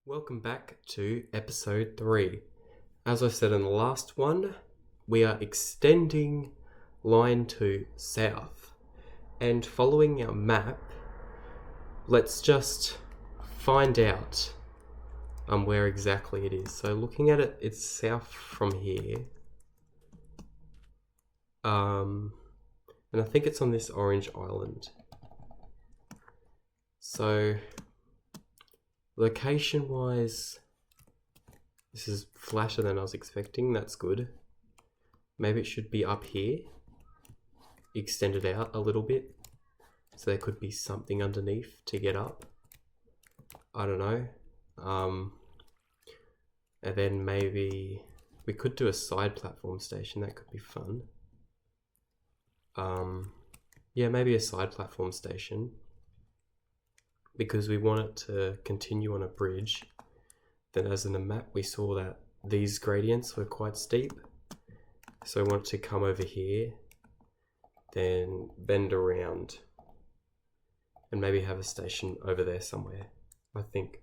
Welcome back to episode 3. As I said in the last one, we are extending line 2 south. And following our map, let's just find out where exactly it is. So looking at it, it's south from here. And I think it's on this orange island. So location wise, this is flatter than I was expecting. That's good. Maybe it should be up here, extended out a little bit, so there could be something underneath to get up. I don't know. And then maybe we could do a side platform station. That could be fun. Yeah, maybe a side platform station, because we want it to continue on a bridge. Then as in the map we saw that these gradients were quite steep, so we want it to come over here, then bend around, and maybe have a station over there somewhere, I think.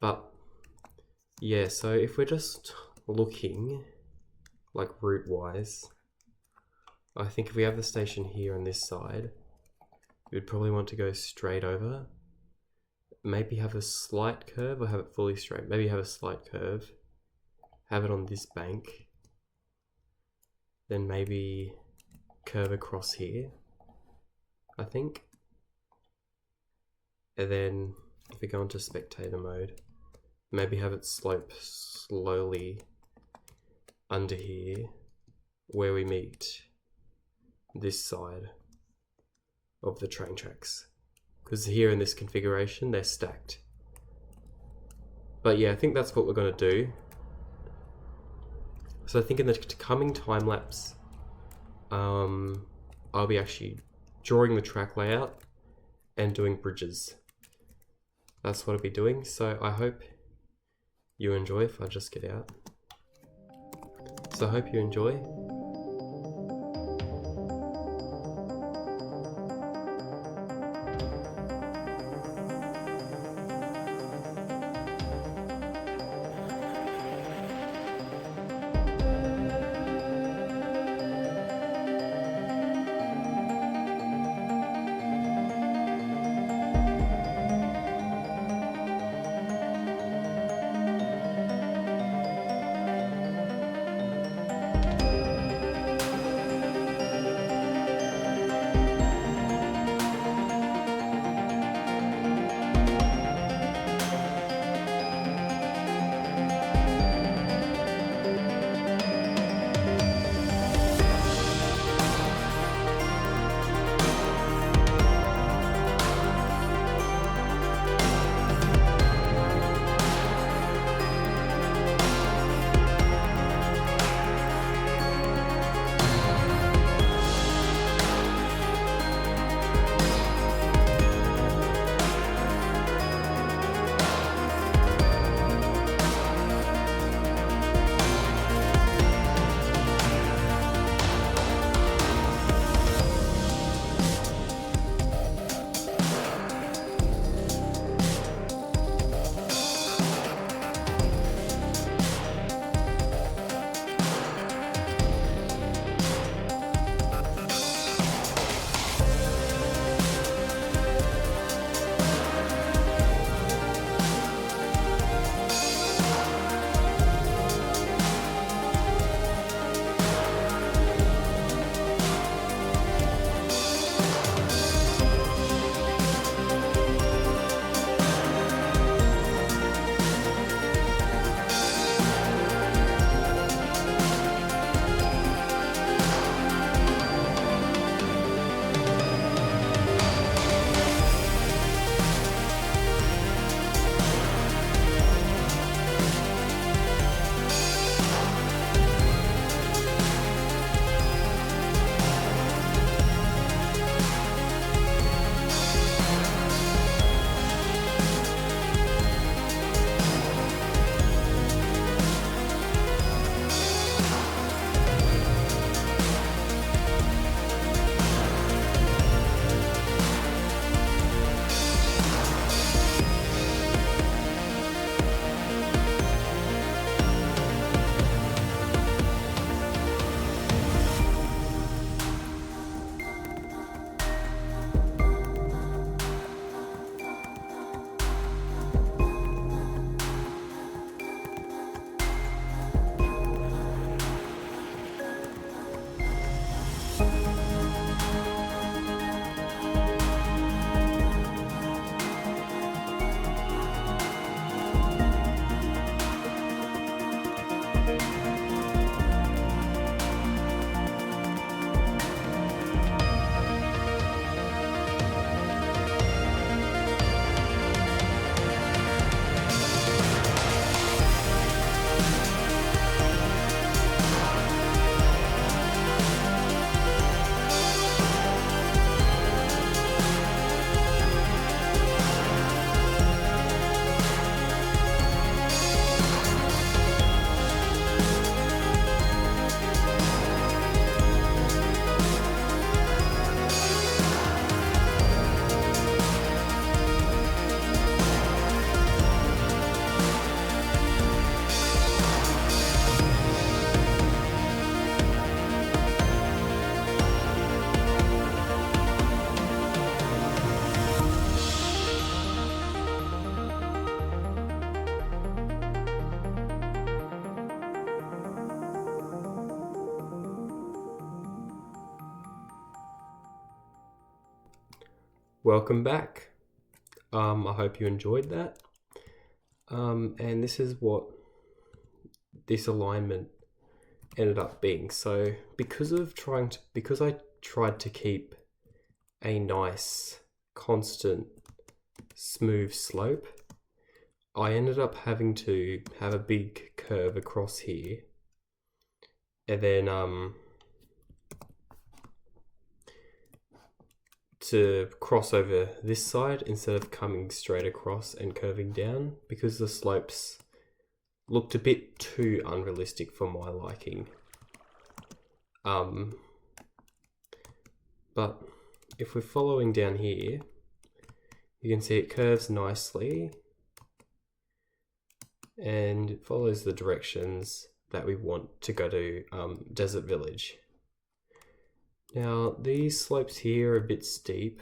But yeah, so if we're just looking like route wise, I think if we have the station here on this side, we'd probably want to go straight over. Maybe have a slight curve, or have it fully straight. Maybe have a slight curve. Have it on this bank. Then maybe curve across here, I think. And then if we go into spectator mode, maybe have it slope slowly under here where we meet this side of the train tracks, because here in this configuration they're stacked. But yeah, I think that's what we're going to do. So I think in the coming time lapse, I'll be actually drawing the track layout and doing bridges. That's what I'll be doing. So I hope you enjoy. If I just get out, so I hope you enjoy. welcome back. I hope you enjoyed that. And this is what this alignment ended up being. So because I tried to keep a nice, constant, smooth slope, I ended up having to have a big curve across here, and then to cross over this side instead of coming straight across and curving down, because the slopes looked a bit too unrealistic for my liking. But if we're following down here, you can see it curves nicely and it follows the directions that we want to go to Desert Village. Now these slopes here are a bit steep,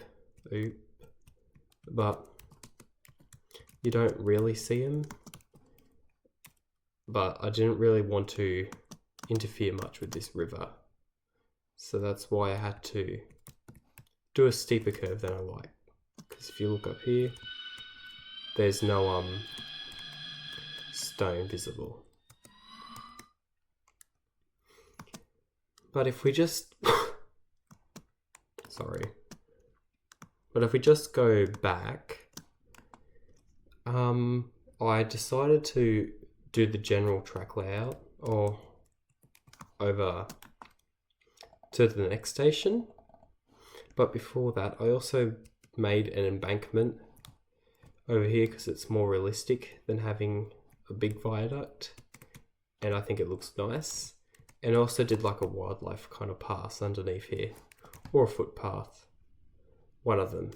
but you don't really see them. But I didn't really want to interfere much with this river, so that's why I had to do a steeper curve than I like. Because if you look up here, there's no stone visible. But if we just But if we just go back, I decided to do the general track layout or over to the next station. But before that, I also made an embankment over here because it's more realistic than having a big viaduct, and I think it looks nice. And I also did like a wildlife kind of path underneath here, or a footpath, one of them.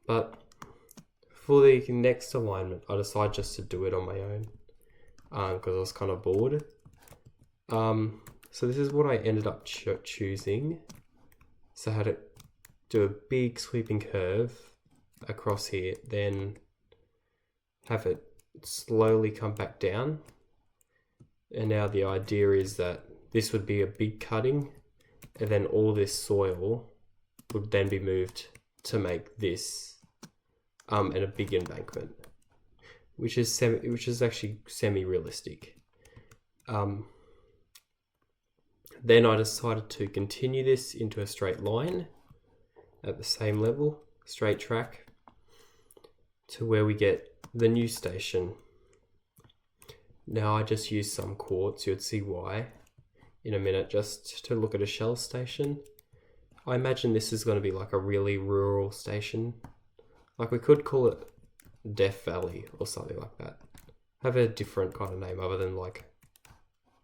But for the next alignment, I decided just to do it on my own because I was kind of bored. So this is what I ended up choosing. So I had to do a big sweeping curve across here, then have it slowly come back down. And now the idea is that this would be a big cutting, and then all this soil would then be moved to make this and a big embankment, which is actually semi-realistic. Then I decided to continue this into a straight line at the same level, straight track, to where we get the new station. Now I just used some quartz, you'd see why in a minute, just to look at a shell station. I imagine this is going to be like a really rural station. Like we could call it Death Valley or something like that. Have a different kind of name other than like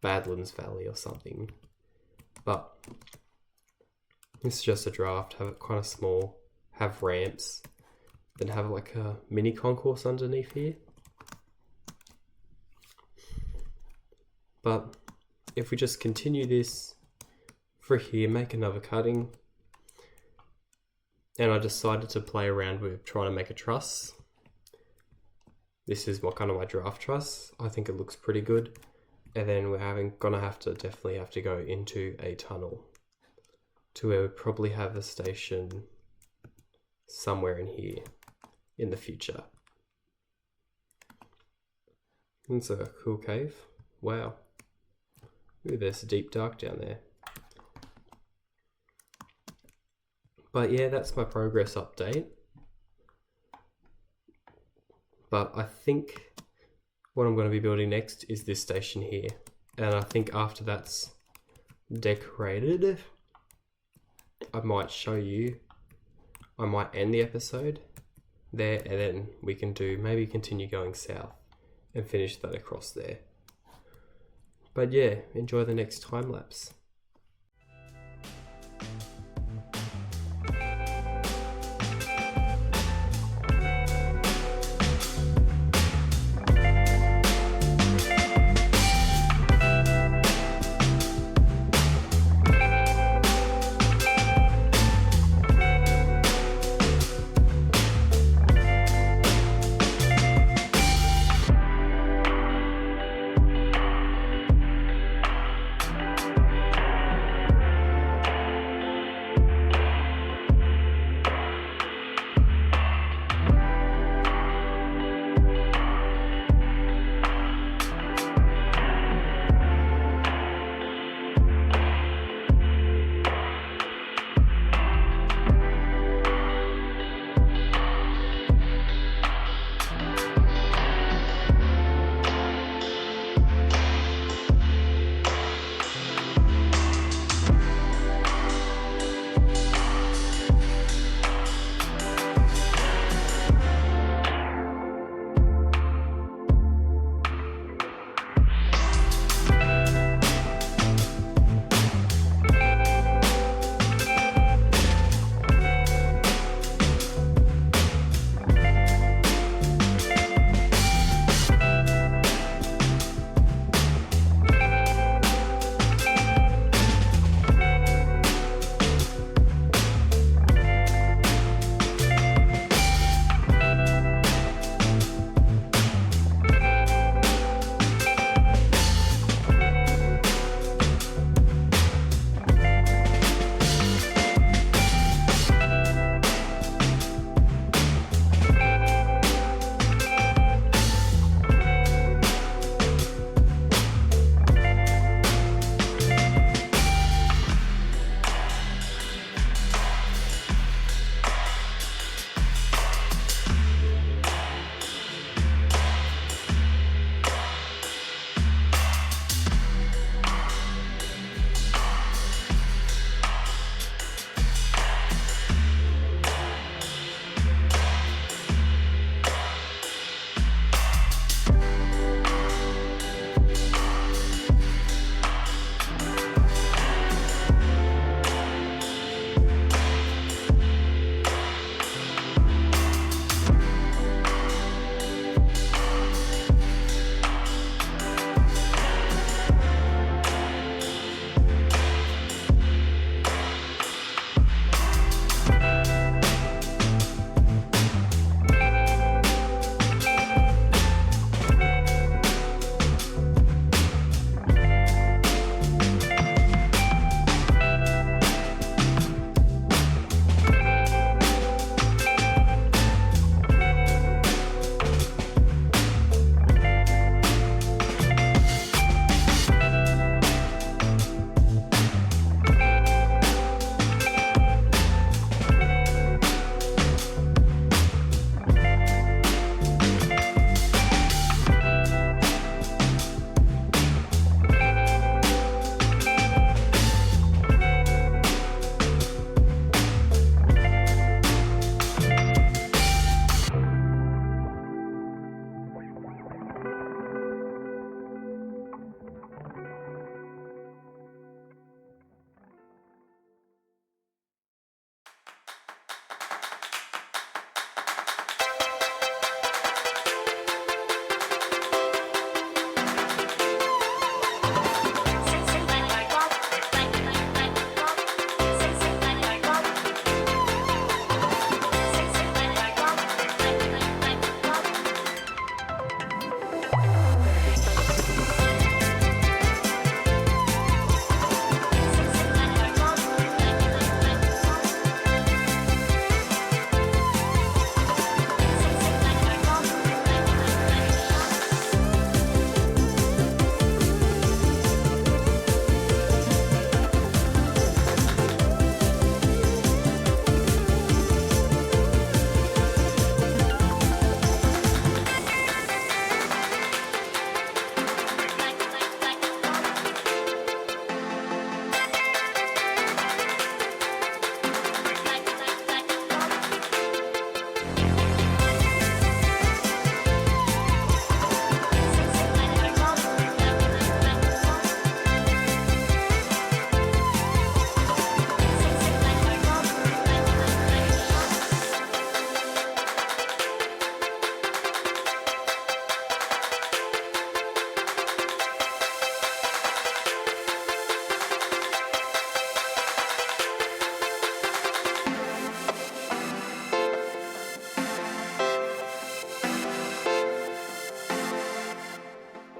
Badlands Valley or something. But this is just a draft, have it kind of small, have ramps, then have like a mini concourse underneath here. But if we just continue this for here, make another cutting, and I decided to play around with trying to make a truss. This is kind of my draft truss. I think it looks pretty good. And then we're definitely have to go into a tunnel to where we probably have a station somewhere in here in the future. It's a cool cave. Wow. Ooh, there's a deep dark down there. But yeah, that's my progress update. But I think what I'm going to be building next is this station here. And I think after that's decorated, I might show you, I might end the episode there, and then we can maybe continue going south and finish that across there. But yeah, enjoy the next time lapse.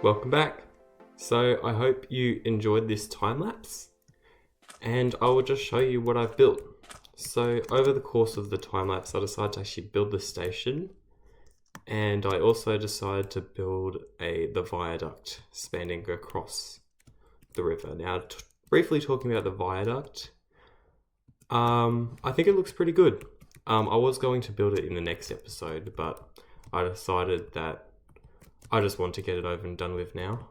Welcome back. So I hope you enjoyed this time lapse, and I will just show you what I've built. So over the course of the time lapse, I decided to actually build the station, and I also decided to build the viaduct spanning across the river. Now, briefly talking about the viaduct, I think it looks pretty good. I was going to build it in the next episode, but I decided that I just want to get it over and done with now.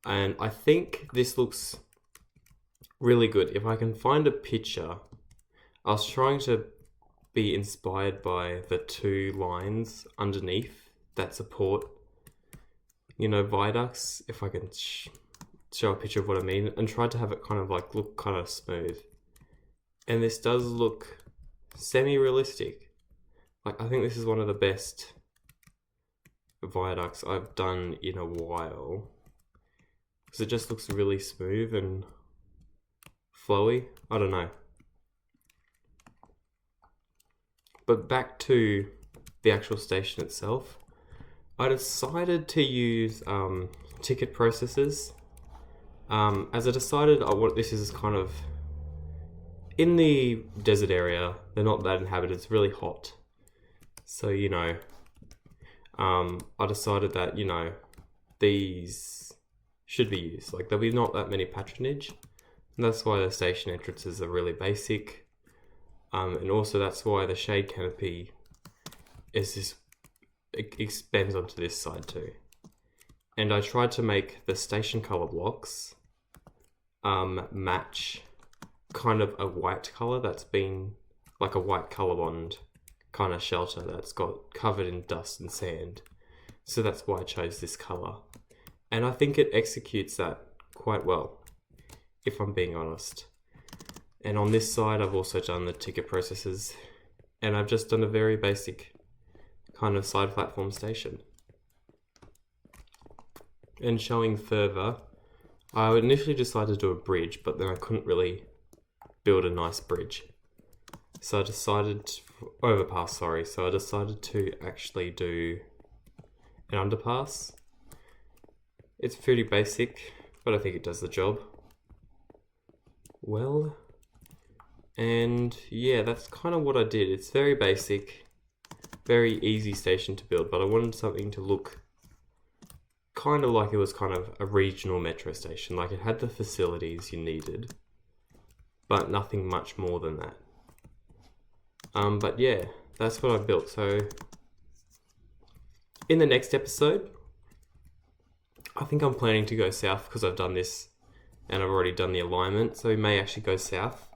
And I think this looks really good. If I can find a picture, I was trying to be inspired by the two lines underneath that support, viaducts. If I can show a picture of what I mean, and tried to have it kind of like look kind of smooth. And this does look semi-realistic. Like, I think this is one of the best viaducts I've done in a while, because it just looks really smooth and flowy. I don't know. But back to the actual station itself, I decided to use ticket processors. As I decided this is kind of in the desert area. They're not that inhabited. It's really hot, so I decided that, these should be used. Like, there'll be not that many patronage, and that's why the station entrances are really basic. And also that's why the shade canopy it expands onto this side too. And I tried to make the station color blocks match kind of a white color that's been like a white color bond kind of shelter that's got covered in dust and sand. So that's why I chose this color. And I think it executes that quite well, if I'm being honest. And on this side, I've also done the ticket processors, and I've just done a very basic kind of side platform station. And showing further, I initially decided to do a bridge, but then I couldn't really build a nice bridge. So I decided So I decided to actually do an underpass. It's pretty basic, but I think it does the job well. And yeah, that's kind of what I did. It's very basic, very easy station to build, but I wanted something to look kind of like it was kind of a regional metro station. Like, it had the facilities you needed, but nothing much more than that. But yeah, that's what I built. So in the next episode, I think I'm planning to go south because I've done this and I've already done the alignment. So we may actually go south.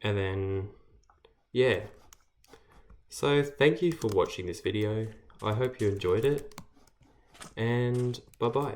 And then, yeah. So thank you for watching this video. I hope you enjoyed it. And bye-bye.